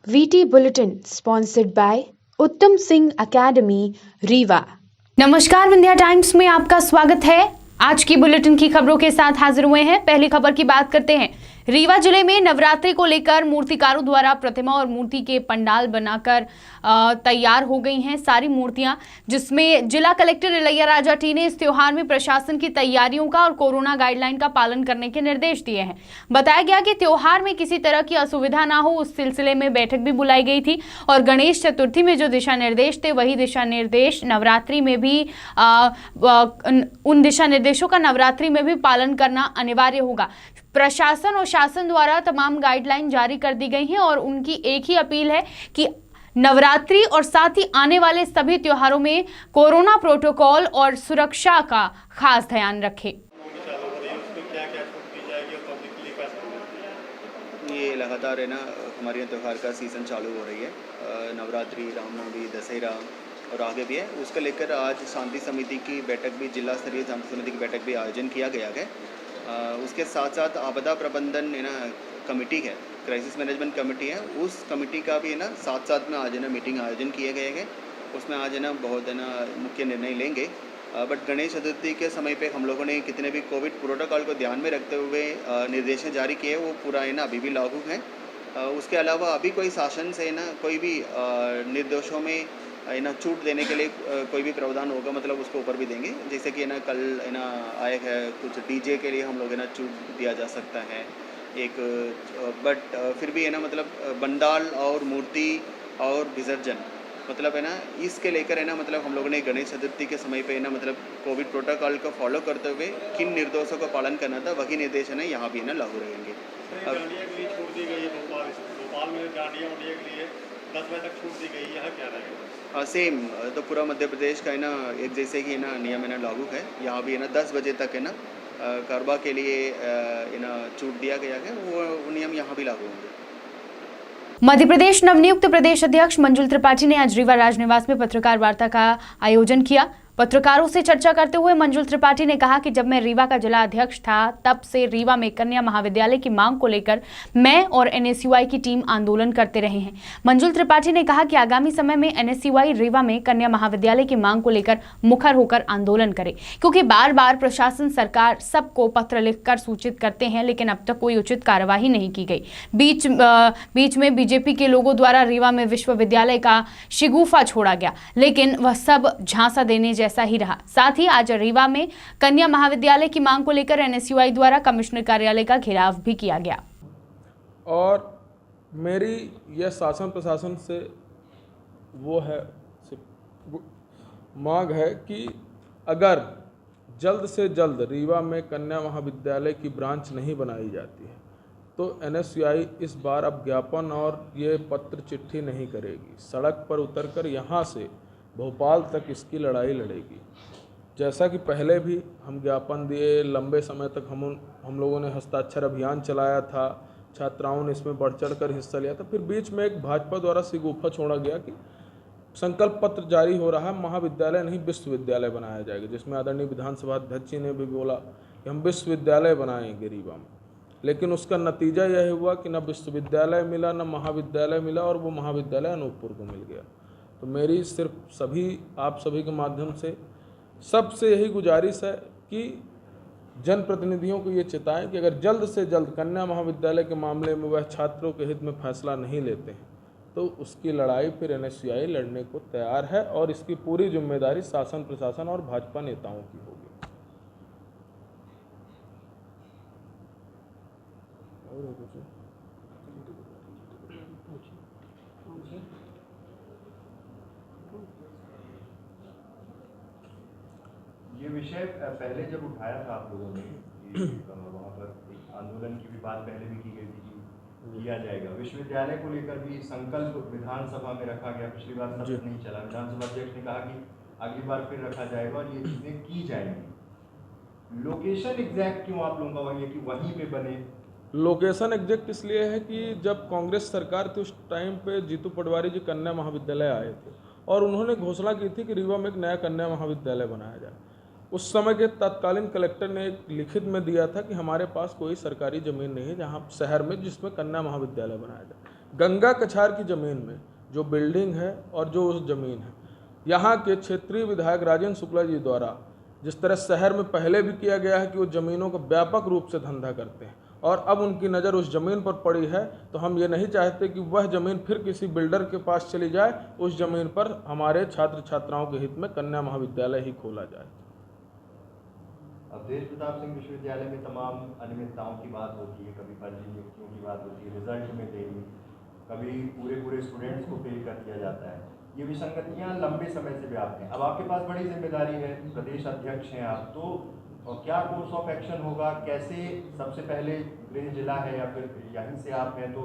VT Bulletin sponsored by उत्तम Singh academy Rewa. नमस्कार, Vindhya times में आपका स्वागत है। आज की बुलेटिन की खबरों के साथ हाजिर हुए हैं। पहली खबर की बात करते हैं। रीवा जिले में नवरात्रि को लेकर मूर्तिकारों द्वारा प्रतिमा और मूर्ति के पंडाल बनाकर तैयार हो गई हैं सारी मूर्तियां, जिसमें जिला कलेक्टर इलैया राजा टी ने इस त्योहार में प्रशासन की तैयारियों का और कोरोना गाइडलाइन का पालन करने के निर्देश दिए हैं। बताया गया कि त्योहार में किसी तरह की असुविधा ना हो, उस सिलसिले में बैठक भी बुलाई गई थी और गणेश चतुर्थी में जो दिशा निर्देश थे वही दिशा निर्देश नवरात्रि में भी उन दिशा निर्देशों का नवरात्रि में भी पालन करना अनिवार्य होगा। प्रशासन और शासन द्वारा तमाम गाइडलाइन जारी कर दी गई हैं और उनकी एक ही अपील है कि नवरात्रि और साथ ही आने वाले सभी त्योहारों में कोरोना प्रोटोकॉल और सुरक्षा का खास ध्यान रखें। ये लगातार है ना, हमारे यहाँ त्यौहार का सीज़न चालू हो रही है। नवरात्रि, रामनवमी, दशहरा और आगे भी है। उसको लेकर आज शांति समिति की बैठक भी, जिला स्तरीय शांति समिति की बैठक भी आयोजन किया गया है। उसके साथ साथ आपदा प्रबंधन है ना कमेटी है, क्राइसिस मैनेजमेंट कमेटी है, उस कमेटी का भी है ना साथ साथ में आज है ना मीटिंग आयोजन किए गए हैं। उसमें आज है ना बहुत है ना मुख्य निर्णय लेंगे। बट गणेश चतुर्थी के समय पे हम लोगों ने कितने भी कोविड प्रोटोकॉल को ध्यान में रखते हुए निर्देश जारी किए, वो पूरा है ना अभी भी लागू है। उसके अलावा अभी कोई शासन से ना कोई भी निर्देशों में है ना छूट देने के लिए कोई भी प्रावधान होगा, मतलब उसको ऊपर भी देंगे। जैसे कि है ना कल है ना आए है कुछ डीजे के लिए हम लोग है ना छूट दिया जा सकता है एक, बट फिर भी है ना मतलब पंडाल और मूर्ति और विसर्जन मतलब है ना इसके लेकर है ना मतलब हम लोगों ने गणेश चतुर्थी के समय पे है ना मतलब कोविड प्रोटोकॉल को फॉलो करते हुए किन निर्देशों का पालन करना था वही निर्देश है ना यहाँ भी है ना लागू रहेंगे। भोपाल में डांडिया के लिए 10 बजे तक छूट दी गई, यहाँ क्या रहेगा? सेम तो पूरा मध्य प्रदेश का है ना एक जैसे ही है ना नियम है ना लागू है। यहाँ भी है ना 10 बजे तक है ना गरबा के लिए है ना छूट दिया गया है, वो नियम यहाँ भी लागू होंगे। मध्य प्रदेश नवनियुक्त प्रदेश अध्यक्ष मंजुल त्रिपाठी ने आज रीवा राजनिवास में पत्रकार वार्ता का आयोजन किया। पत्रकारों से चर्चा करते हुए मंजुल त्रिपाठी ने कहा कि जब मैं रीवा का जिला अध्यक्ष था तब से रीवा में कन्या महाविद्यालय की मांग को लेकर मैं और एनएसयूआई की टीम आंदोलन करते रहे हैं। मंजुल त्रिपाठी ने कहा कि आगामी समय में एनएसयूआई रीवा में कन्या महाविद्यालय की मांग को लेकर मुखर होकर आंदोलन करे, क्योंकि बार बार प्रशासन सरकार सबको पत्र लिखकर सूचित करते हैं लेकिन अब तक कोई उचित कार्यवाही नहीं की गई। बीच में बीजेपी के लोगों द्वारा रीवा में विश्वविद्यालय का शिगुफा छोड़ा गया, लेकिन वह सब झांसा देने जैसा ही रहा। साथ ही आज रीवा में कन्या महाविद्यालय की मांग को लेकर एनएसयूआई द्वारा कमिश्नर कार्यालय का घेराव भी किया गया। और मेरी यह शासन प्रशासन से वो है मांग है कि अगर जल्द से जल्द रीवा में कन्या महाविद्यालय की ब्रांच नहीं बनाई जाती है तो एनएसयूआई इस बार अब ज्ञापन और ये पत्र चिट्ठी नहीं करेगी, सड़क पर उतरकर यहाँ से भोपाल तक इसकी लड़ाई लड़ेगी। जैसा कि पहले भी हम ज्ञापन दिए, लंबे समय तक हम लोगों ने हस्ताक्षर अभियान चलाया था, छात्राओं ने इसमें बढ़ चढ़ कर हिस्सा लिया था। फिर बीच में एक भाजपा द्वारा शिगुफा छोड़ा गया कि संकल्प पत्र जारी हो रहा है, महाविद्यालय नहीं विश्वविद्यालय बनाया जाएगा, जिसमें आदरणीय विधानसभा अध्यक्ष जी ने भी बोला कि हम विश्वविद्यालय बनाएंगे रीवा में। लेकिन उसका नतीजा यह हुआ कि न विश्वविद्यालय मिला, न महाविद्यालय मिला, और वो महाविद्यालय अनूपपुर को मिल गया। तो मेरी सिर्फ आप सभी के माध्यम से सबसे यही गुजारिश है कि जनप्रतिनिधियों को ये चेताएं कि अगर जल्द से जल्द कन्या महाविद्यालय के मामले में वह छात्रों के हित में फैसला नहीं लेते हैं तो उसकी लड़ाई फिर एनएसयूआई लड़ने को तैयार है और इसकी पूरी जिम्मेदारी शासन प्रशासन और भाजपा नेताओं की होगी। ये विषय पहले जब उठाया था आप लोगों ने वहाँ पर एक आंदोलन की भी बात पहले भी की गई थी कि किया जाएगा। विश्वविद्यालय को लेकर भी संकल्प विधानसभा में रखा गया, पिछली बार सत्र नहीं चला, विधानसभा अध्यक्ष ने कहा कि अगली बार फिर रखा जाएगा और ये चीज़ें की जाएंगी। लोकेशन एग्जैक्ट क्यों आप लोगों का वही है कि वहीं पे बने? लोकेशन एग्जैक्ट इसलिए है कि जब कांग्रेस सरकार थी उस टाइम पे जीतू पटवारी जी कन्या महाविद्यालय आए थे और उन्होंने घोषणा की थी कि रीवा में एक नया कन्या महाविद्यालय बनाया जाए। उस समय के तत्कालीन कलेक्टर ने एक लिखित में दिया था कि हमारे पास कोई सरकारी ज़मीन नहीं है जहाँ शहर में जिसमें कन्या महाविद्यालय बनाया जाए। गंगा कछार की ज़मीन में जो बिल्डिंग है और जो उस ज़मीन है, यहाँ के क्षेत्रीय विधायक राजेंद्र शुक्ला जी द्वारा जिस तरह शहर में पहले भी किया गया है कि वो ज़मीनों का व्यापक रूप से धंधा करते हैं और अब उनकी नज़र उस ज़मीन पर पड़ी है, तो हम ये नहीं चाहते कि वह ज़मीन फिर किसी बिल्डर के पास चली जाए। उस ज़मीन पर हमारे छात्र छात्राओं के हित में कन्या महाविद्यालय ही खोला जाए। अब देश प्रताप सिंह विश्वविद्यालय में तमाम अनियमितताओं की बात होती है, कभी फर्जी नियुक्तियों की बात होती है, रिजल्ट में देरी, कभी पूरे स्टूडेंट्स को फेल कर दिया जाता है। ये विसंगतियाँ लंबे समय से व्याप्त हैं। अब आपके पास बड़ी जिम्मेदारी है, प्रदेश अध्यक्ष हैं आप, तो क्या कोर्स ऑफ एक्शन होगा, कैसे? सबसे पहले गृह जिला है या फिर यहीं से आप हैं, तो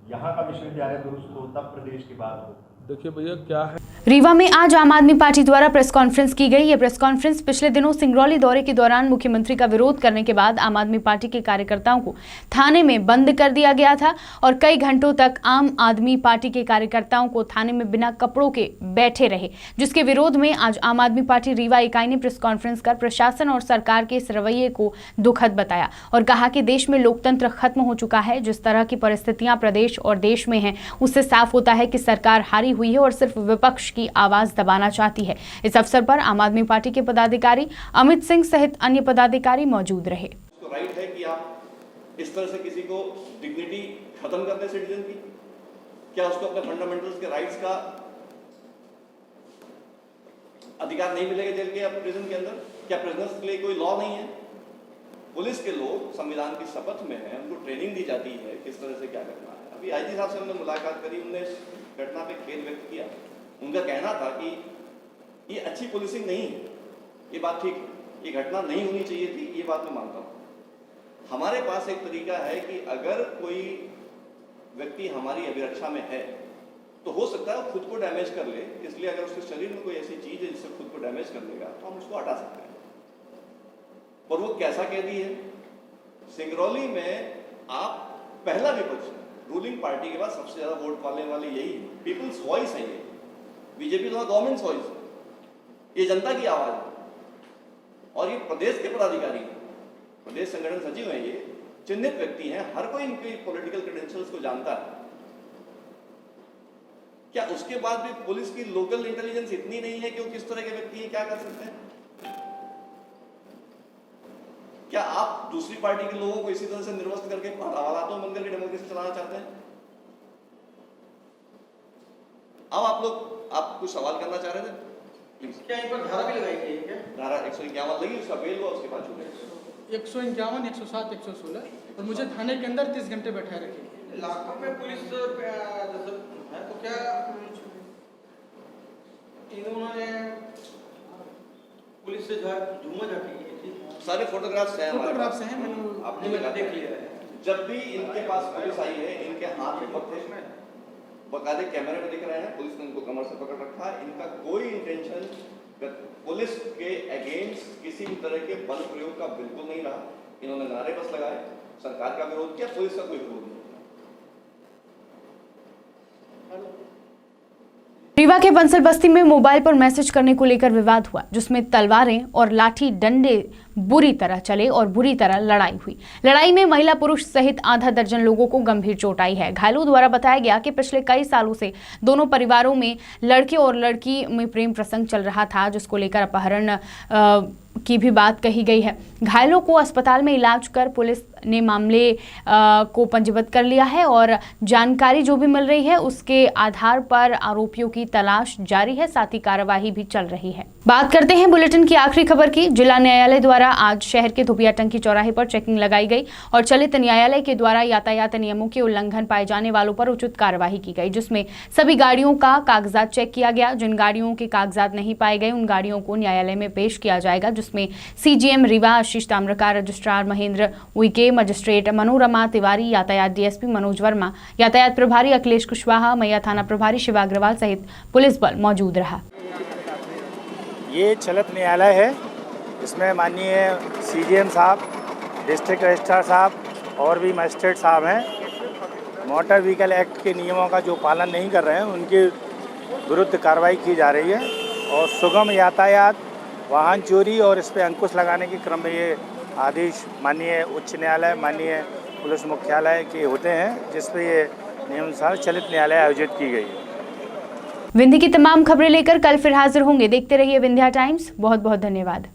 यहाँ का विश्वविद्यालय दुरुस्त हो तब प्रदेश की बात हो। देखिए भैया क्या है, रीवा में आज आम आदमी पार्टी द्वारा प्रेस कॉन्फ्रेंस की गई। यह प्रेस कॉन्फ्रेंस पिछले दिनों सिंगरौली दौरे के दौरान मुख्यमंत्री का विरोध करने के बाद आम आदमी पार्टी के कार्यकर्ताओं को थाने में बंद कर दिया गया था और कई घंटों तक आम आदमी पार्टी के कार्यकर्ताओं को थाने में बिना कपड़ों के बैठे रहे, जिसके विरोध में आज आम आदमी पार्टी रीवा इकाई ने प्रेस कॉन्फ्रेंस कर प्रशासन और सरकार के इस रवैये को दुखद बताया और कहा कि देश में लोकतंत्र खत्म हो चुका है। जिस तरह की परिस्थितियां प्रदेश और देश में हैं, उससे साफ होता है कि सरकार हारी हुई है और सिर्फ विपक्ष की आवाज दबाना चाहती है। इस अवसर पर आम आदमी पार्टी के पदाधिकारी अमित सिंह सहित अन्य पदाधिकारी मौजूद रहे। तो राइट है कि आप इस तरह से किसी को डिग्निटी खत्म करते सिटीजन की, क्या उसको अपने फंडामेंटल्स के राइट्स का अधिकार नहीं मिलेगा जेल के या प्रिजन के अंदर? क्या प्रिजनर्स के लिए कोई लॉ नहीं है? पुलिस के लोग संविधान की शपथ में हैं, उनको ट्रेनिंग दी जाती है किस तरह से क्या करना है। अभी आईजी साहब से हमने मुलाकात करी, उन्होंने इस घटना पे खेद व्यक्त किया। उनका कहना था कि ये अच्छी पुलिसिंग नहीं है, ये बात ठीक है, ये घटना नहीं होनी चाहिए थी, ये बात मैं मानता हूँ। हमारे पास एक तरीका है कि अगर कोई व्यक्ति हमारी अभिरक्षा में है तो हो सकता है वो खुद को डैमेज कर ले, इसलिए अगर उसके शरीर में कोई ऐसी चीज है जिससे खुद को डैमेज कर लेगा तो हम उसको हटा सकते हैं। और वो कैसा कैदी है? सिंगरौली में आप पहला विपक्ष, रूलिंग पार्टी के बाद सबसे ज्यादा वोट पाने वाले यही है, पीपल्स वॉइस है ये, बीजेपी तो गवर्नमेंट वॉइस है, ये जनता की आवाज है। और ये प्रदेश के पदाधिकारी हैं, प्रदेश संगठन सचिव हैं, ये चिन्हित व्यक्ति हैं, हर कोई इनके पॉलिटिकल क्रेडेंशियल्स को जानता है। क्या उसके बाद भी पुलिस की लोकल इंटेलिजेंस इतनी नहीं है कि वो किस तरह के व्यक्ति हैं, क्या कर सकते हैं? क्या आप दूसरी पार्टी के लोगों को इसी तरह से निर्वस्त करके हालातों बंद करके डेमोक्रेसी चलाना चाहते हैं? अब आप कुछ सवाल करना चाह रहे थे, प्लीज। क्या इन पर धारा भी लगाई गई है क्या? धारा 151 लगी, उसका बेल हुआ, उसके बाद छूटे। 151, 107, 116 और मुझे थाने के अंदर 30 घंटे बैठा रखे। लाखों में पुलिस है तो क्या इन्होंने पुलिस से झूमा जाती है? सारे फोटोग्राफ्स हैं, मैंने देख लिया है। जब भी इनके पास पुलिस आई है, इनके हाथ में पत्थर बकायदे कैमरे में दिख रहे हैं, पुलिस ने इनको कमर से पकड़ रखा है। इनका कोई इंटेंशन पुलिस के अगेंस्ट किसी भी तरह के बल प्रयोग का बिल्कुल नहीं रहा। इन्होंने नारे बस लगाए, सरकार का विरोध किया, पुलिस का कोई विरोध नहीं। रीवा के बंसल बस्ती में मोबाइल पर मैसेज करने को लेकर विवाद हुआ, जिसमें तलवारें और लाठी डंडे बुरी तरह चले और बुरी तरह लड़ाई हुई। लड़ाई में महिला पुरुष सहित आधा दर्जन लोगों को गंभीर चोट आई है। घायलों द्वारा बताया गया कि पिछले कई सालों से दोनों परिवारों में लड़के और लड़की में प्रेम प्रसंग चल रहा था, जिसको लेकर अपहरण की भी बात कही गई है। घायलों को अस्पताल में इलाज कर पुलिस ने मामले को पंजीबद्ध कर लिया है और जानकारी जो भी मिल रही है उसके आधार पर आरोपियों की तलाश जारी है, साथ ही कार्यवाही भी चल रही है। बात करते हैं बुलेटिन की आखिरी खबर की। जिला न्यायालय द्वारा आज शहर के धुपियाटंकी चौराहे पर चेकिंग लगाई गई और चलित न्यायालय के द्वारा यातायात नियमों के उल्लंघन पाए जाने वालों पर उचित कार्यवाही की गई, जिसमें सभी गाड़ियों का कागजात चेक किया गया। जिन गाड़ियों के कागजात नहीं पाए गए उन गाड़ियों को न्यायालय में पेश किया जाएगा, जिसमें सीजीएम रीवा आशीष ताम्रकार, रजिस्ट्रार महेंद्र उइके, मजिस्ट्रेट मनोरमा तिवारी, यातायात डीएसपी मनोज वर्मा, यातायात प्रभारी अखिलेश कुशवाहा, मैया थाना प्रभारी शिवा अग्रवाल सहित पुलिस बल मौजूद रहा। ये चलित न्यायालय है, इसमें माननीय सीजीएम साहब, डिस्ट्रिक्ट रजिस्ट्रार साहब और भी मजिस्ट्रेट साहब हैं। मोटर व्हीकल एक्ट के नियमों का जो पालन नहीं कर रहे हैं उनके विरुद्ध कार्रवाई की जा रही है और सुगम यातायात, वाहन चोरी और इस पर अंकुश लगाने के क्रम में ये आदेश माननीय उच्च न्यायालय, माननीय पुलिस मुख्यालय के होते हैं, जिस पे ये नियमानुसार चलित न्यायालय आयोजित की गई है। विंध्य की तमाम खबरें लेकर कल फिर हाजिर होंगे। देखते रहिए विंध्या टाइम्स। बहुत बहुत धन्यवाद।